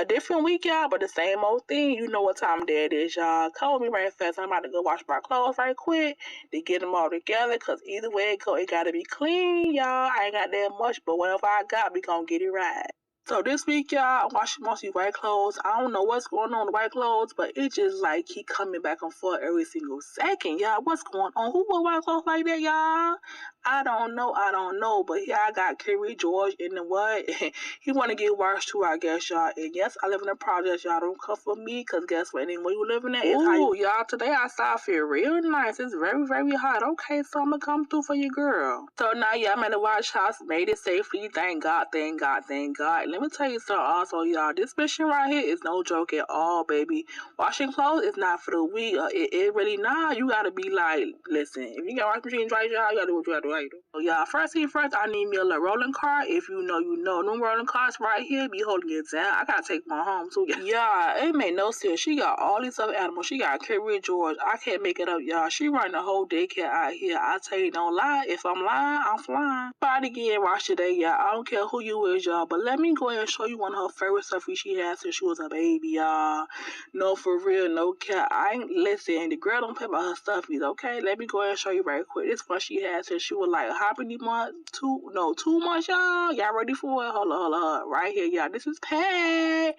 A different week, y'all, but the same old thing. You know what time that is, y'all. Come with me right fast. I'm about to go wash my clothes right quick to get them all together, because either way it go, it got to be clean, y'all. I ain't got that much, but whatever I got, we going to get it right. So this week, y'all, I'm washing most of these white clothes. I don't know what's going on with the white clothes, but it just like keep coming back and forth every single second, y'all. What's going on? Who wear white clothes like that, y'all? I don't know. But here I got Kerry George in the what? He want to get washed too, I guess, y'all. And yes, I live in a project, y'all. Don't come for me, because guess what? Anywhere you living at is how you... y'all, today outside feel real nice. It's very, very hot. Okay, so I'm going to come through for you, girl. So now, yeah, I'm in the wash house. Made it safely. Thank God. Let me tell you something also, y'all. This mission right here is no joke at all, baby. Washing clothes is not for the weak. It really not. You gotta be like, listen, if you got washing machines right, y'all, you gotta do what you gotta do. So, y'all, first thing first, I need me a little rolling cart. If you know, you know. Them rolling carts right here be holding it down. I gotta take one home, too. Yeah, it made no sense. She got all these other animals. She got Kerry George. I can't make it up, y'all. She running the whole daycare out here. I tell you, don't lie. If I'm lying, I'm flying. Body getting washed today, y'all. I don't care who you is, y'all, but let me go ahead and show you one of her favorite stuff she had since she was a baby, y'all. No, for real, no cap. I ain't listen. The girl don't play about her stuffies, okay? Let me go ahead and show you right quick. This one she had since she was like how many months? 2 months, y'all. Y'all ready for it? Hold on. Right here, y'all. This is Pat.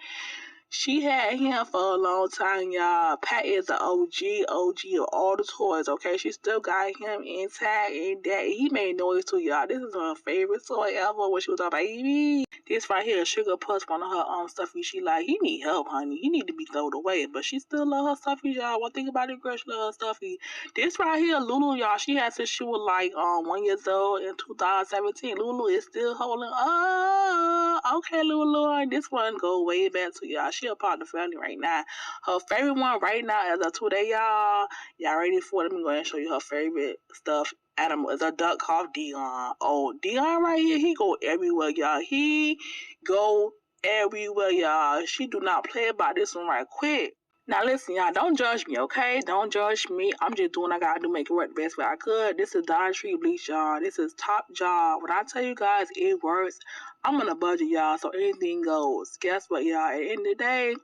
She had him for a long time, y'all. Pat is the OG of all the toys, okay? She still got him intact and that. He made noise too, y'all. This is her favorite toy ever when she was a baby. This right here, Sugar Puss, one of her stuffies. She like, he need help, honey. He need to be thrown away. But she still love her stuffies, y'all. One thing about it, girl, she love her stuffies. This right here, Lulu, y'all, she had since she was like 1 year old in 2017. Lulu is still holding okay, Lulu. This one go way back to y'all. She a part of the family right now. Her favorite one right now as of today, y'all. Y'all ready for it? Let me go ahead and show you her favorite stuff. Animal is a duck called Dion. Oh, Dion right here, he go everywhere, y'all. He go everywhere, y'all. She do not play about this one right quick. Now listen, y'all, don't judge me, okay? Don't judge me. I'm just doing what I gotta do, make it work the best way I could. This is Dollar Tree bleach, y'all. This is top job. When I tell you guys it works, I'm on a budget, y'all, so anything goes. Guess what, y'all? At the end of the day,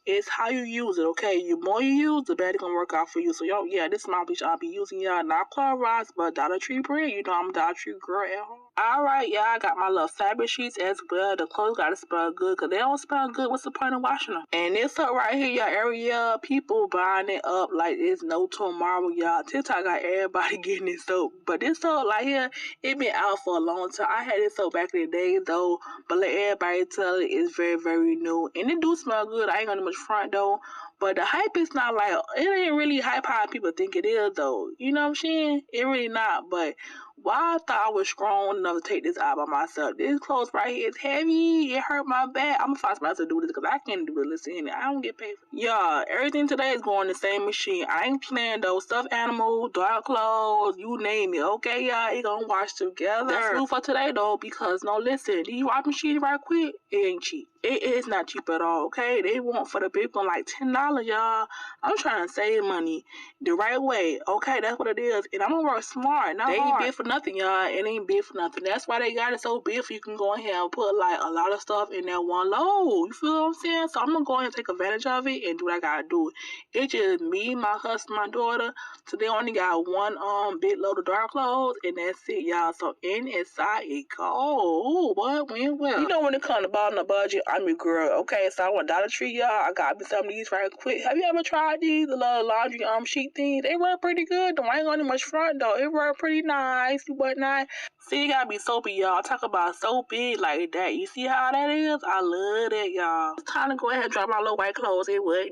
it's how you use it, okay? The more you use, the better it's gonna work out for you. So, y'all, yeah, this is my bleach I'll be using, y'all. Not Clorox, but Dollar Tree brand. You know I'm a Dollar Tree girl at home. Alright, y'all, I got my little fabric sheets as well. The clothes gotta smell good, because they don't smell good. What's the point of washing them? And this up right here, y'all, area, people buying it up like it's no tomorrow, y'all. TikTok got everybody getting this soap. But this soap right here, it been out for a long time. I had this soap back in the day, though, but let everybody tell it, it's very, very new. And it do smell good. I ain't gonna do much front, though. But the hype is not like, it ain't really hype how people think it is, though. You know what I'm saying? It really not. But why I thought I was strong enough to take this out by myself. This clothes right here is heavy. It hurt my back. I'm gonna find somebody else to do this, because I can't do it. Listen, I don't get paid for it. Yeah, everything today is going the same machine. I ain't playing those stuffed animal, dark clothes, you name it. Okay, y'all, it gonna wash together. That's new for today, though, because, no, listen, these washing machines right quick, it ain't cheap. It is not cheap at all, okay? They want for the big one like $10, y'all. I'm trying to save money the right way, okay? That's what it is. And I'm gonna work smart, not hard. They ain't big for nothing, y'all. It ain't big for nothing. That's why they got it so big, for you can go ahead and put like a lot of stuff in that one load. You feel what I'm saying? So I'm gonna go ahead and take advantage of it and do what I gotta do. It's just me, my husband, my daughter. So they only got one big load of dark clothes, and that's it, y'all. So inside it go. What went well? You know, when it comes to bottom the budget, I'm your girl. Okay, so I want Dollar Tree, y'all. I got me some of these right quick. Have you ever tried these? The little laundry sheet things? They work pretty good. Though I ain't gonna do much front though. It work pretty nice. Whatnot. See, it gotta be soapy, y'all. Talk about so big like that. You see how that is? I love that, y'all. It's time to go ahead and drop my little white clothes. It would.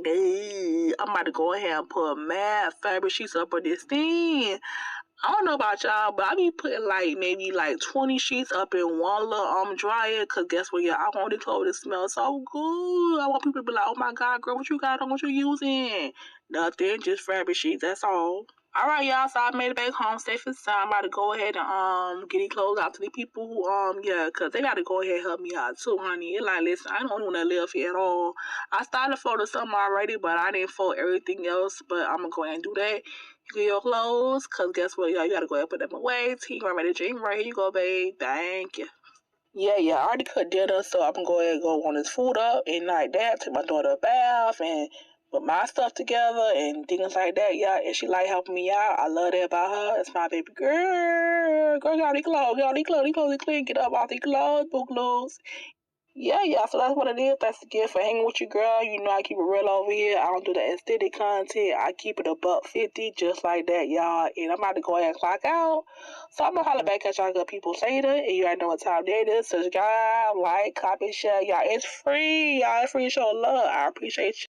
I'm about to go ahead and put mad fabric sheets up on this thing. I don't know about y'all, but I be putting like maybe like 20 sheets up in one little dryer, cause guess what, y'all? I want the clothes to smell so good. I want people to be like, oh my God, girl, what you got on? What you using? Nothing, just fabric sheets, that's all. Alright, y'all, so I made it back home safe and sound. I'm about to go ahead and get these clothes out to the people who yeah, cause they gotta go ahead and help me out too, honey. It's like, listen, I don't want to live here at all. I started folding something already, but I didn't fold everything else, but I'm gonna go ahead and do that. You get your clothes, cause guess what, y'all, you gotta go ahead and put them away. Tea, ready to drink, right here you go, babe. Thank you. Yeah, I already cooked dinner, so I'm gonna go ahead and go warm this food up and like that. Take my daughter a bath and put my stuff together and things like that. Yeah, and she like helping me out. I love that about her. It's my baby girl. Girl, get all these clothes, clean. Get up off these clothes, boogaloo. Yeah. So that's what it is. That's the gift for hanging with you, girl. You know I keep it real over here. I don't do the aesthetic content. I keep it $1.50, just like that, y'all. And I'm about to go ahead and clock out. So I'm gonna holler back at y'all good people later. And you already know what time it is. Subscribe, like, copy, share. Y'all, it's free. Y'all, it's free to show love. I appreciate you.